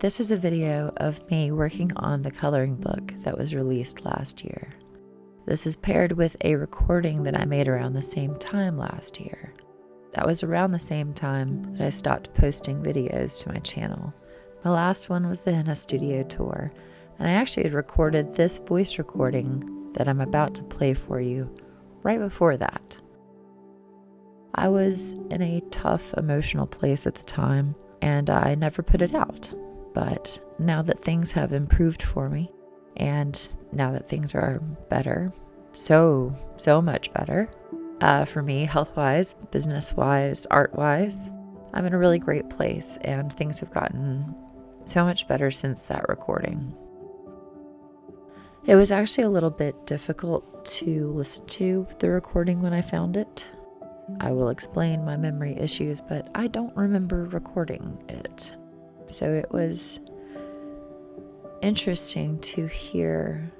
This is a video of me working on the coloring book that was released last year. This is paired with a recording that I made around the same time last year. That was around the same time that I stopped posting videos to my channel. My last one was the Henna Studio tour, and I actually had recorded this voice recording that I'm about to play for you right before that. I was in a tough emotional place at the time, and I never put it out. But now that things have improved for me, and now that things are better, so much better, for me, health-wise, business-wise, art-wise, I'm in a really great place, and things have gotten so much better since that recording. It was actually a little bit difficult to listen to the recording when I found it. I will explain my memory issues, but I don't remember recording it. So it was interesting to hear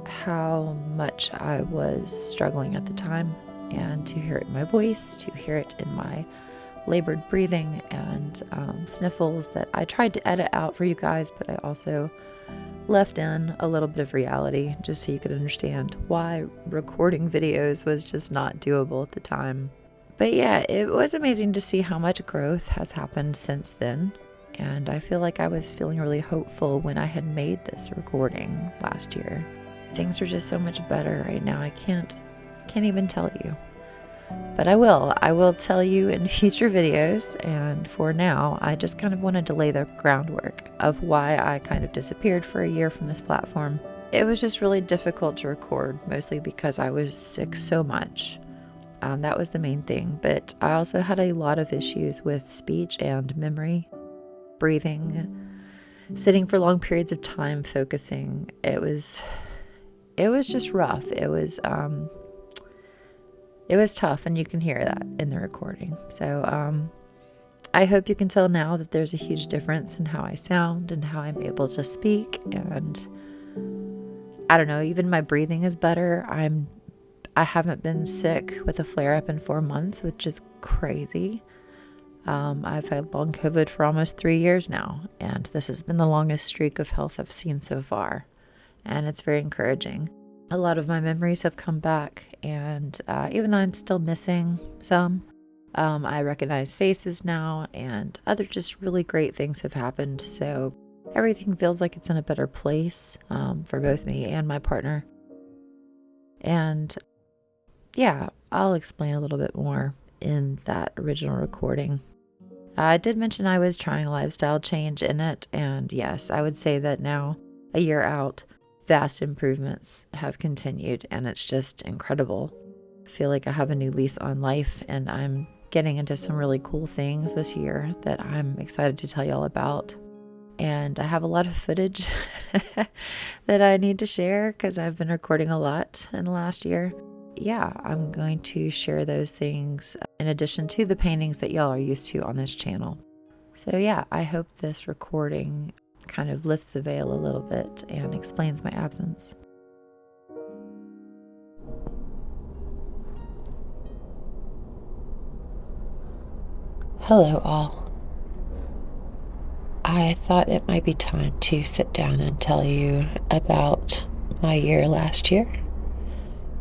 how much I was struggling at the time, and to hear it in my voice, to hear it in my labored breathing and sniffles that I tried to edit out for you guys, but I also left in a little bit of reality just so you could understand why recording videos was just not doable at the time. But yeah, it was amazing to see how much growth has happened since then. And I feel like I was feeling really hopeful when I had made this recording last year. Things are just so much better right now. I can't even tell you. But I will tell you in future videos, and for now, I just kind of wanted to lay the groundwork of why I kind of disappeared for a year from this platform. It was just really difficult to record, mostly because I was sick so much. That was the main thing, but I also had a lot of issues with speech and memory, breathing, sitting for long periods of time, focusing. It was just rough. It was tough, and you can hear that in the recording. So I hope you can tell now that there's a huge difference in how I sound and how I'm able to speak. And I don't know, even my breathing is better. I haven't been sick with a flare-up in 4 months, which is crazy. I've had long COVID for almost 3 years now, and this has been the longest streak of health I've seen so far. And it's very encouraging. A lot of my memories have come back, and even though I'm still missing some, I recognize faces now, and other just really great things have happened. So everything feels like it's in a better place for both me and my partner. And yeah, I'll explain a little bit more in that original recording. I did mention I was trying a lifestyle change in it, and yes, I would say that now, a year out, vast improvements have continued, and it's just incredible. I feel like I have a new lease on life, and I'm getting into some really cool things this year that I'm excited to tell you all about. And I have a lot of footage that I need to share because I've been recording a lot in the last year. Yeah, I'm going to share those things in addition to the paintings that y'all are used to on this channel. So yeah, I hope this recording kind of lifts the veil a little bit and explains my absence. Hello all. I thought it might be time to sit down and tell you about my year last year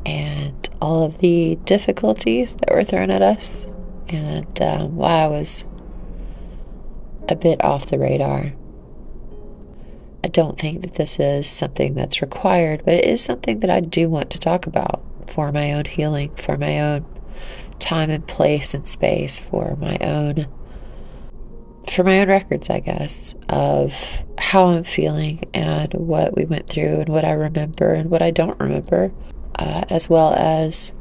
and all of the difficulties that were thrown at us, and why I was a bit off the radar. I don't think that this is something that's required, but it is something that I do want to talk about for my own healing, for my own time and place and space, for my own records, I guess, of how I'm feeling and what we went through and what I remember and what I don't remember, as well as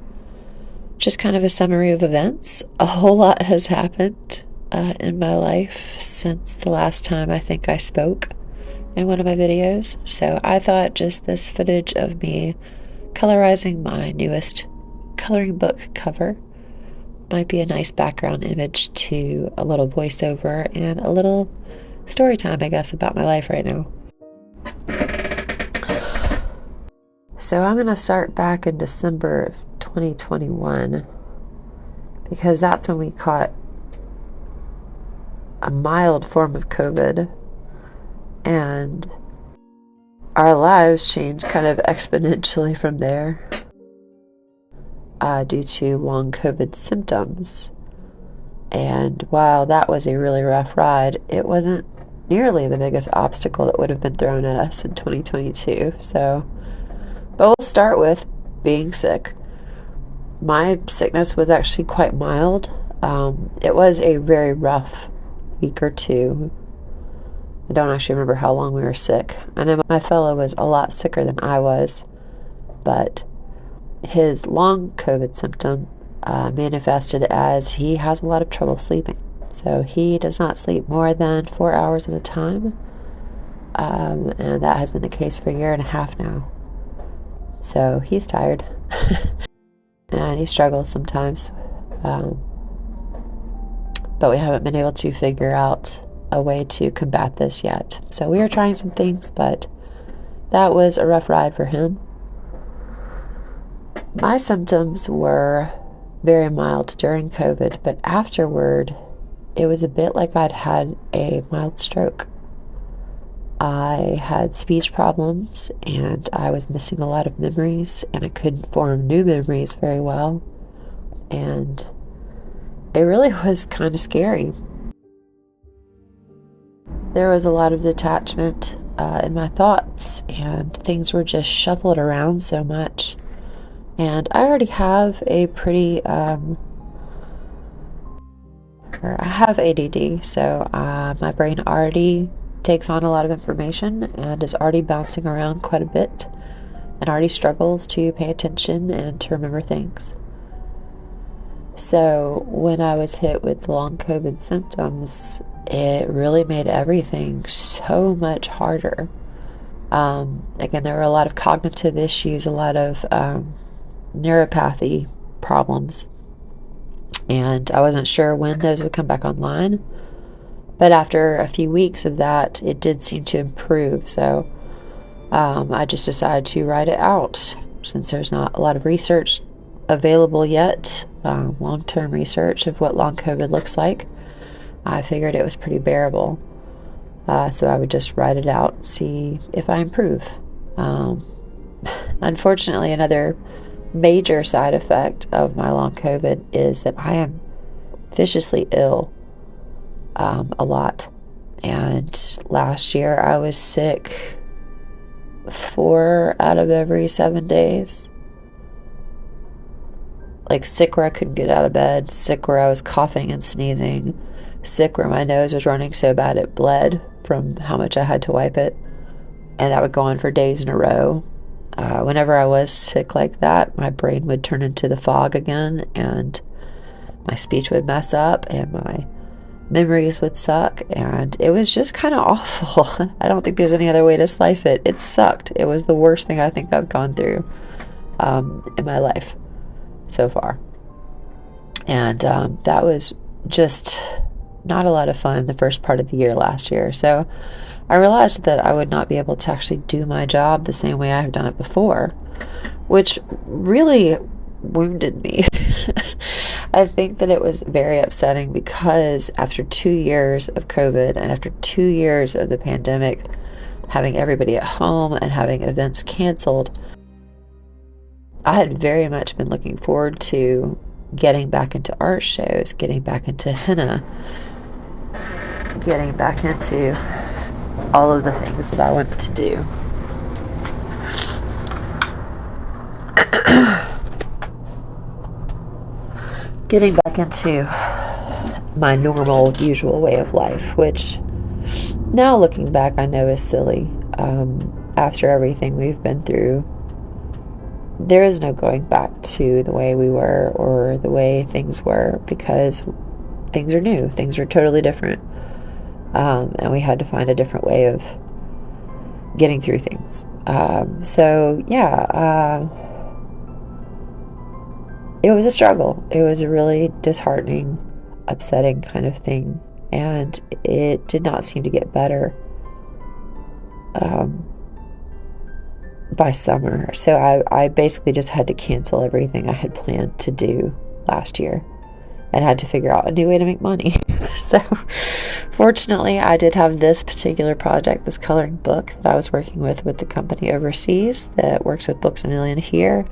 just kind of a summary of events. A whole lot has happened in my life since the last time I think I spoke in one of my videos. So I thought just this footage of me colorizing my newest coloring book cover might be a nice background image to a little voiceover and a little story time, I guess, about my life right now. So I'm going to start back in December of 2021 because that's when we caught a mild form of COVID And our lives changed kind of exponentially from there due to long COVID symptoms. And while that was a really rough ride, it wasn't nearly the biggest obstacle that would have been thrown at us in 2022. So, but we'll start with being sick. My sickness was actually quite mild. It was a very rough week or two. I don't actually remember how long we were sick. I know my fellow was a lot sicker than I was, but his long COVID symptom manifested as he has a lot of trouble sleeping. So he does not sleep more than 4 hours at a time, and that has been the case for a year and a half now. So he's tired, and he struggles sometimes, but we haven't been able to figure out a way to combat this yet. So we are trying some things, but that was a rough ride for him. My symptoms were very mild during COVID, but afterward, it was a bit like I'd had a mild stroke. I had speech problems, and I was missing a lot of memories, and I couldn't form new memories very well. And it really was kind of scary. There was a lot of detachment in my thoughts, and things were just shuffled around so much. And I already have a pretty, I have ADD, so my brain already takes on a lot of information and is already bouncing around quite a bit and already struggles to pay attention and to remember things. So when I was hit with long COVID symptoms, it really made everything so much harder. Again, there were a lot of cognitive issues, a lot of neuropathy problems, and I wasn't sure when those would come back online. But after a few weeks of that, it did seem to improve. So I just decided to write it out. Since there's not a lot of research available yet, long-term research of what long COVID looks like, I figured it was pretty bearable. So I would just write it out and see if I improve. Unfortunately, another major side effect of my long COVID is that I am viciously ill a lot. And last year I was sick 4 out of every 7 days. Like sick where I couldn't get out of bed, sick where I was coughing and sneezing, sick where my nose was running so bad it bled from how much I had to wipe it. And that would go on for days in a row. Whenever I was sick like that, my brain would turn into the fog again, and my speech would mess up, and my memories would suck, and it was just kind of awful. I don't think there's any other way to slice it. It sucked. It was the worst thing I think I've gone through in my life so far. And that was just not a lot of fun the first part of the year last year. So I realized that I would not be able to actually do my job the same way I have done it before, which really wounded me. I think that it was very upsetting because after 2 years of COVID and after 2 years of the pandemic, having everybody at home and having events canceled, I had very much been looking forward to getting back into art shows, getting back into henna, getting back into all of the things that I wanted to do. Getting back into my normal, usual way of life, which now looking back I know is silly. After everything we've been through, there is no going back to the way we were or the way things were, because things are new, things are totally different. And we had to find a different way of getting through things. It was a struggle. It was a really disheartening, upsetting kind of thing. And it did not seem to get better by summer. So I basically just had to cancel everything I had planned to do last year. and had to figure out a new way to make money. So fortunately, I did have this particular project, this coloring book that I was working with the company overseas that works with Books A Million here.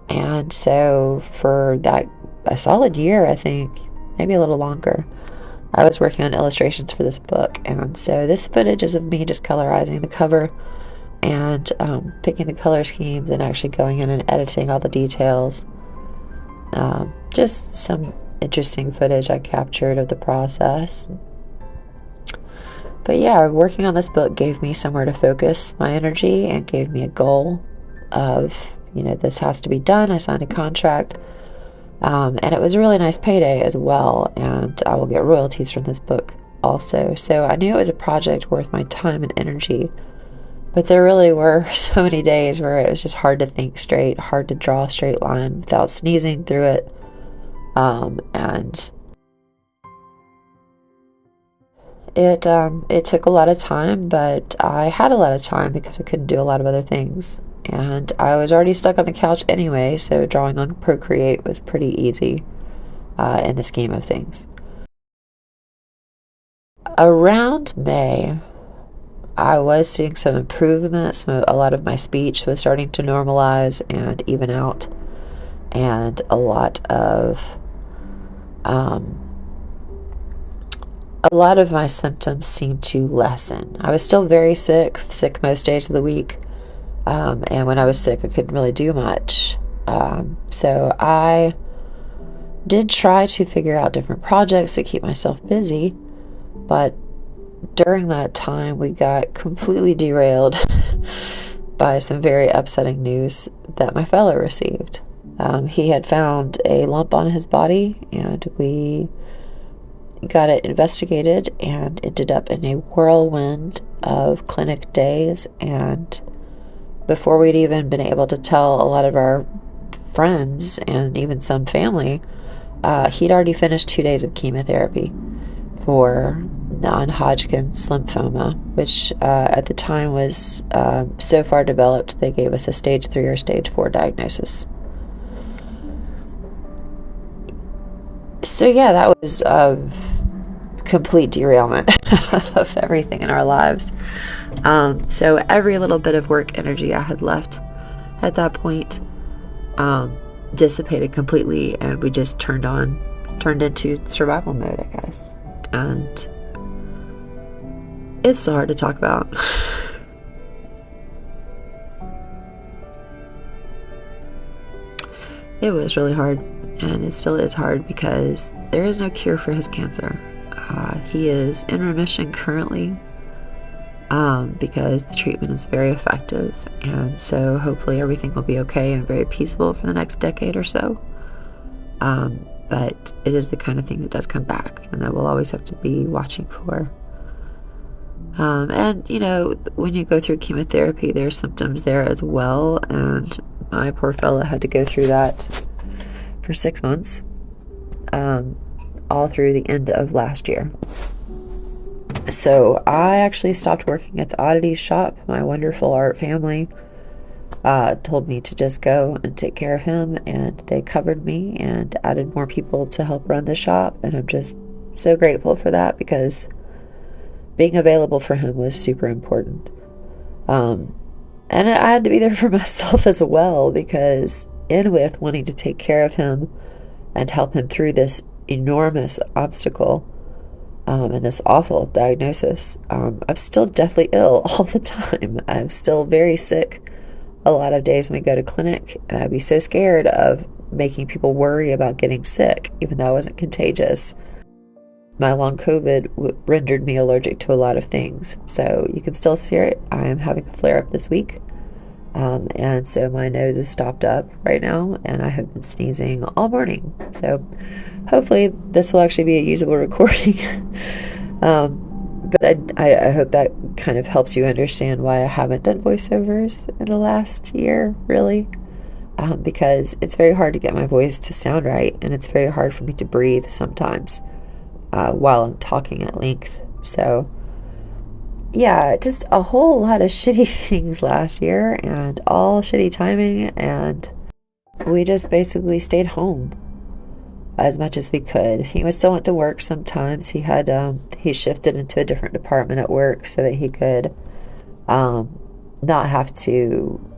And so for that, a solid year, I think, maybe a little longer, I was working on illustrations for this book. And so this footage is of me just colorizing the cover and picking the color schemes and actually going in and editing all the details. Just some interesting footage I captured of the process. But yeah, working on this book gave me somewhere to focus my energy and gave me a goal of, this has to be done. I signed a contract. And it was a really nice payday as well. And I will get royalties from this book also. So I knew it was a project worth my time and energy. But there really were so many days where it was just hard to think straight, hard to draw a straight line without sneezing through it. And it took a lot of time, but I had a lot of time because I couldn't do a lot of other things. And I was already stuck on the couch anyway, so drawing on Procreate was pretty easy in the scheme of things. Around May, I was seeing some improvements. A lot of my speech was starting to normalize and even out, and a lot of my symptoms seemed to lessen. I was still very sick most days of the week, and when I was sick, I couldn't really do much. So I did try to figure out different projects to keep myself busy, but during that time, we got completely derailed by some very upsetting news that my fellow received. He had found a lump on his body, and we got it investigated and ended up in a whirlwind of clinic days. And before we'd even been able to tell a lot of our friends and even some family, he'd already finished 2 days of chemotherapy for non-Hodgkin's lymphoma, which at the time was so far developed they gave us a stage 3 or stage 4 diagnosis. So yeah, that was a complete derailment of everything in our lives. So every little bit of work energy I had left at that point dissipated completely, and we just turned into survival mode, I guess. And it's so hard to talk about. It was really hard, and it still is hard because there is no cure for his cancer. He is in remission currently because the treatment is very effective, and so hopefully everything will be okay and very peaceful for the next decade or so. But it is the kind of thing that does come back and that we'll always have to be watching for. And when you go through chemotherapy, there's symptoms there as well, and my poor fella had to go through that for 6 months, all through the end of last year. So I actually stopped working at the oddities shop. My wonderful art family told me to just go and take care of him, and they covered me and added more people to help run the shop, and I'm just so grateful for that because being available for him was super important. And I had to be there for myself as well, because in with wanting to take care of him and help him through this enormous obstacle and this awful diagnosis, I'm still deathly ill all the time. I'm still very sick a lot of days when we go to clinic, and I'd be so scared of making people worry about getting sick, even though I wasn't contagious. My long COVID rendered me allergic to a lot of things, so you can still hear it. I am having a flare-up this week, and so my nose is stopped up right now, and I have been sneezing all morning. So hopefully this will actually be a usable recording. But I hope that kind of helps you understand why I haven't done voiceovers in the last year, really. Because it's very hard to get my voice to sound right, and it's very hard for me to breathe sometimes while I'm talking at length. So yeah, just a whole lot of shitty things last year, and all shitty timing, and we just basically stayed home. as much as we could. He was still went to work sometimes. He shifted into a different department at work so that he could not have to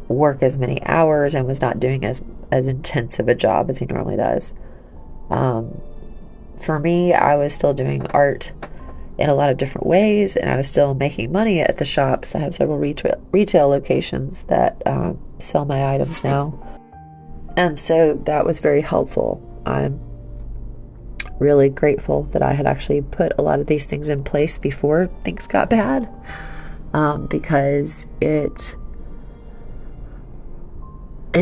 work as many hours and was not doing as intensive a job as he normally does. For me, I was still doing art in a lot of different ways, and I was still making money at the shops. I have several retail locations that sell my items now, and so that was very helpful. I'm really grateful that I had actually put a lot of these things in place before things got bad, because it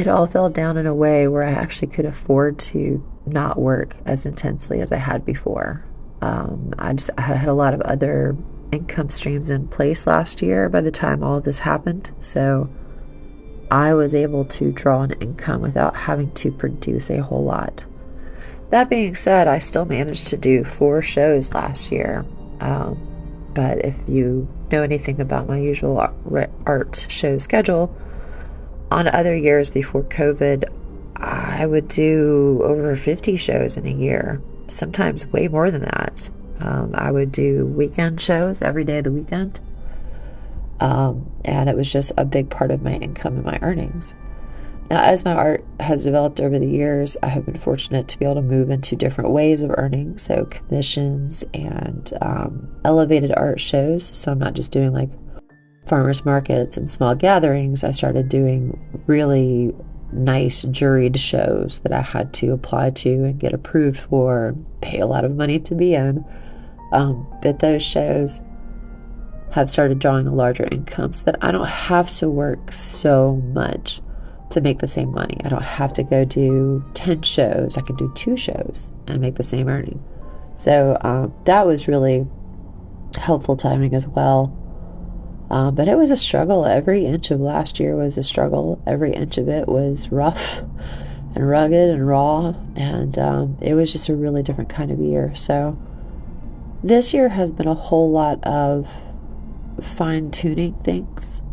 all fell down in a way where I actually could afford to not work as intensely as I had before. I had a lot of other income streams in place last year by the time all of this happened, so I was able to draw an income without having to produce a whole lot. That being said, I still managed to do 4 shows last year, but if you know anything about my usual art show schedule, on other years before COVID, I would do over 50 shows in a year, sometimes way more than that. I would do weekend shows every day of the weekend, and it was just a big part of my income and my earnings. Now, as my art has developed over the years, I have been fortunate to be able to move into different ways of earning, so commissions and elevated art shows. So I'm not just doing like farmers markets and small gatherings. I started doing really nice juried shows that I had to apply to and get approved for, pay a lot of money to be in. But those shows have started drawing a larger income so that I don't have to work so much to make the same money. I don't have to go do 10 shows. I can do 2 shows and make the same earning. So that was really helpful timing as well. But it was a struggle. Every inch of last year was a struggle. Every inch of it was rough and rugged and raw. And it was just a really different kind of year. So this year has been a whole lot of fine-tuning things.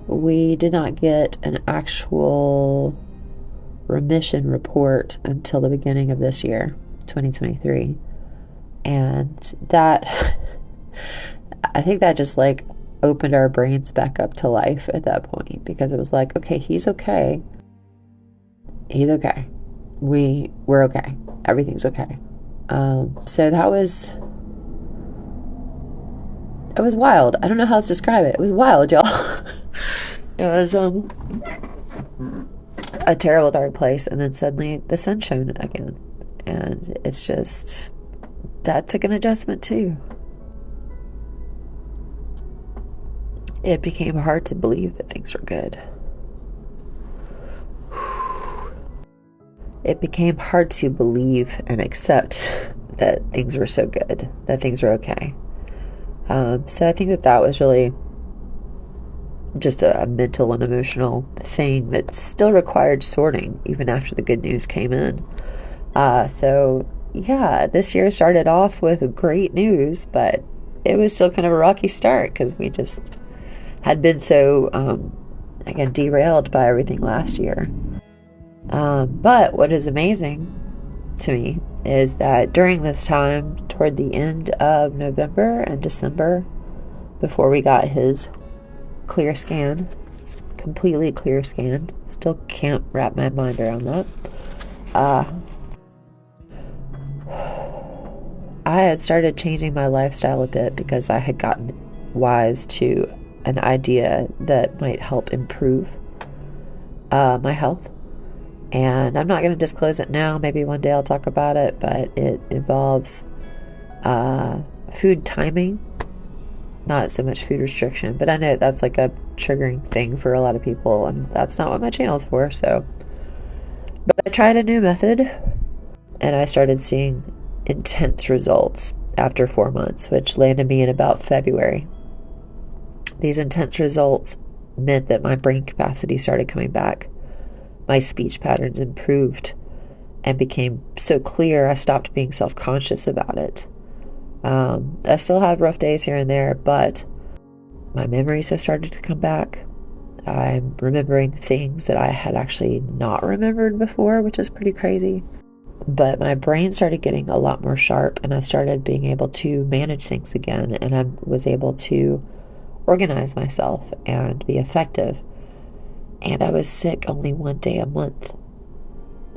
We did not get an actual remission report until the beginning of this year, 2023. And that... I think that just like opened our brains back up to life at that point, because it was like, okay, he's okay. He's okay. We're okay. Everything's okay. So it was wild. I don't know how else to describe it. It was wild, y'all. It was a terrible dark place, and then suddenly the sun shone again. And it's just, that took an adjustment too. It became hard to believe that things were good. It became hard to believe and accept that things were so good, that things were okay. So I think that was really just a mental and emotional thing that still required sorting even after the good news came in. So yeah, this year started off with great news, but it was still kind of a rocky start because we just had been so, again, derailed by everything last year. But what is amazing to me is that during this time, toward the end of November and December, before we got his clear scan, completely clear scan, still can't wrap my mind around that, I had started changing my lifestyle a bit because I had gotten wise to an idea that might help improve my health. And I'm not going to disclose it now. Maybe one day I'll talk about it, but it involves food timing, not so much food restriction. But I know that's like a triggering thing for a lot of people, and that's not what my channel's for. So, but I tried a new method, and I started seeing intense results after 4 months, which landed me in about February. These intense results meant that my brain capacity started coming back. My speech patterns improved and became so clear I stopped being self-conscious about it. I still have rough days here and there, but my memories have started to come back. I'm remembering things that I had actually not remembered before, which is pretty crazy. But my brain started getting a lot more sharp, and I started being able to manage things again, and I was able to organize myself and be effective. And I was sick only 1 day a month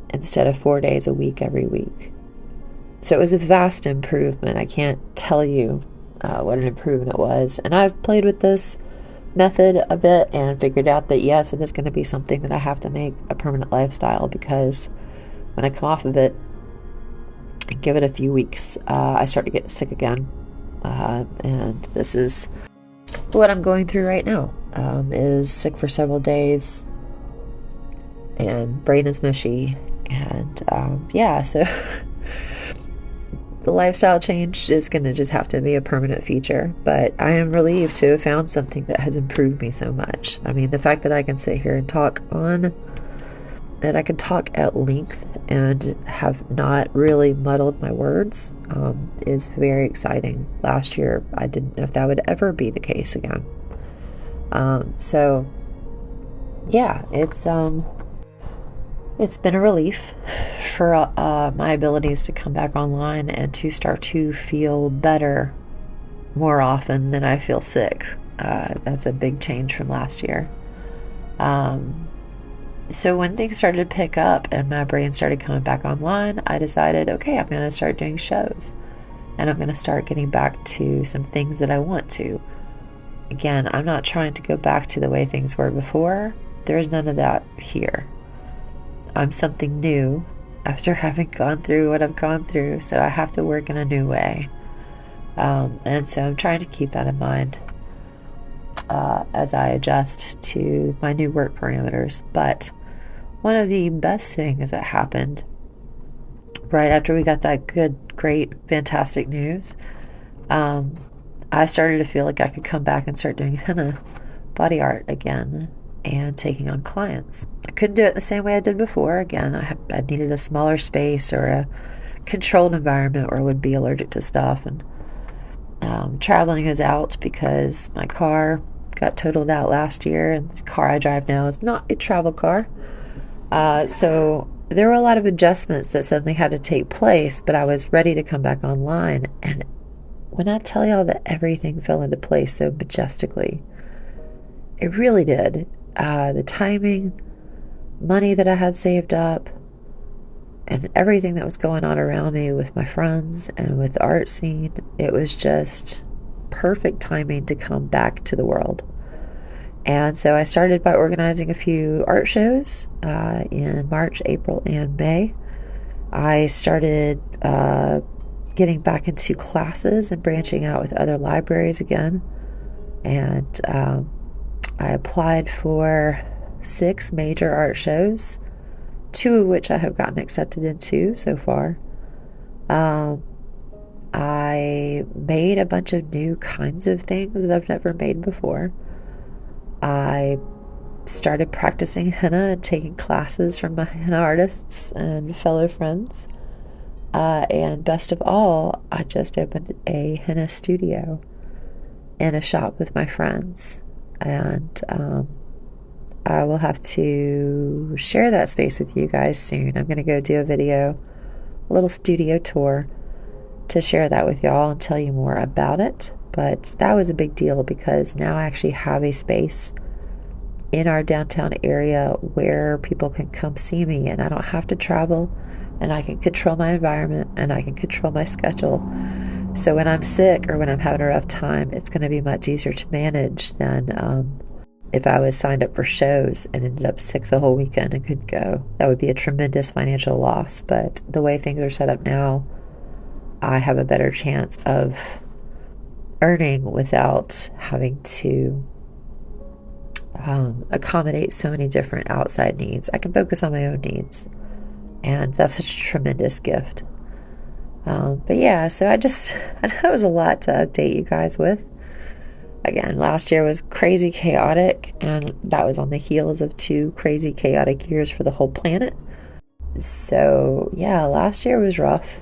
instead of 4 days a week every week. So it was a vast improvement. I can't tell you what an improvement it was. And I've played with this method a bit and figured out that yes, it is going to be something that I have to make a permanent lifestyle, because when I come off of it and give it a few weeks, I start to get sick again. And this is what I'm going through right now. Is sick for several days, and brain is mushy, and yeah, so the lifestyle change is going to just have to be a permanent feature. But I am relieved to have found something that has improved me so much. I mean, the fact that I can sit here and that I can talk at length and have not really muddled my words is very exciting. Last year, I didn't know if that would ever be the case again. So yeah, it's been a relief for my abilities to come back online and to start to feel better more often than I feel sick. That's a big change from last year. So when things started to pick up and my brain started coming back online, I decided, okay, I'm going to start doing shows, and I'm going to start getting back to some things that I want to. Again, I'm not trying to go back to the way things were before. There's none of that here. I'm something new after having gone through what I've gone through, so I have to work in a new way. And so I'm trying to keep that in mind as I adjust to my new work parameters. But one of the best things that happened right after we got that good, great, fantastic news, I started to feel like I could come back and start doing henna body art again and taking on clients. I couldn't do it the same way I did before. Again, I needed a smaller space or a controlled environment where I would be allergic to stuff. And traveling is out because my car got totaled out last year, and the car I drive now is not a travel car. So there were a lot of adjustments that suddenly had to take place, but I was ready to come back online. And when I tell y'all that everything fell into place so majestically, it really did. The timing, money that I had saved up, and everything that was going on around me with my friends and with the art scene, it was just perfect timing to come back to the world. And so I started by organizing a few art shows in March, April, and May. I started getting back into classes and branching out with other libraries again. And I applied for 6 major art shows, 2 of which I have gotten accepted into so far. I made a bunch of new kinds of things that I've never made before. I started practicing henna and taking classes from my henna artists and fellow friends. And best of all, I just opened a henna studio in a shop with my friends. And I will have to share that space with you guys soon. I'm going to go do a video, a little studio tour, to share that with y'all and tell you more about it. But that was a big deal because now I actually have a space in our downtown area where people can come see me, and I don't have to travel, and I can control my environment, and I can control my schedule. So when I'm sick or when I'm having a rough time, it's going to be much easier to manage than if I was signed up for shows and ended up sick the whole weekend and couldn't go. That would be a tremendous financial loss. But the way things are set up now, I have a better chance of earning without having to accommodate so many different outside needs. I can focus on my own needs, and that's such a tremendous gift. But yeah, so I know it was a lot to update you guys with. Again, last year was crazy chaotic, and that was on the heels of 2 crazy chaotic years for the whole planet. So yeah, last year was rough.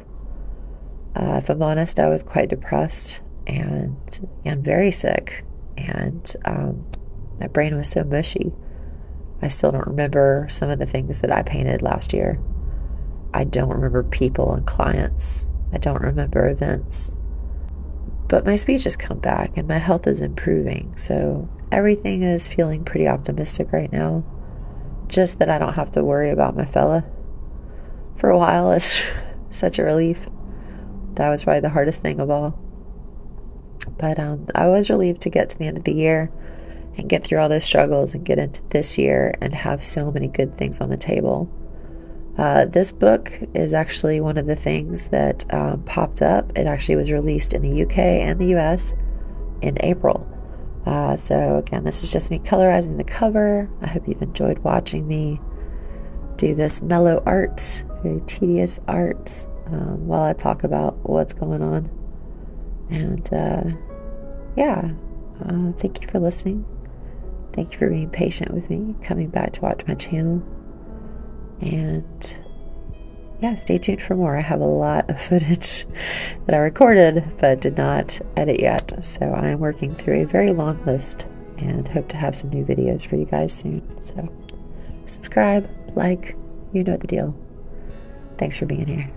If I'm honest, I was quite depressed and very sick. And My brain was so mushy. I still don't remember some of the things that I painted last year. I don't remember people and clients. I don't remember events. But my speech has come back and my health is improving. So everything is feeling pretty optimistic right now. Just that I don't have to worry about my fella for a while is such a relief. That was probably the hardest thing of all. But I was relieved to get to the end of the year and get through all those struggles and get into this year and have so many good things on the table. This book is actually one of the things that popped up. It actually was released in the UK and the US in April. So again, this is just me colorizing the cover. I hope you've enjoyed watching me do this mellow art, very tedious art, while I talk about what's going on. And thank you for listening. Thank you for being patient with me, coming back to watch my channel. And yeah, stay tuned for more. I have a lot of footage that I recorded but did not edit yet. So I am working through a very long list and hope to have some new videos for you guys soon. So subscribe, like, you know the deal. Thanks for being here.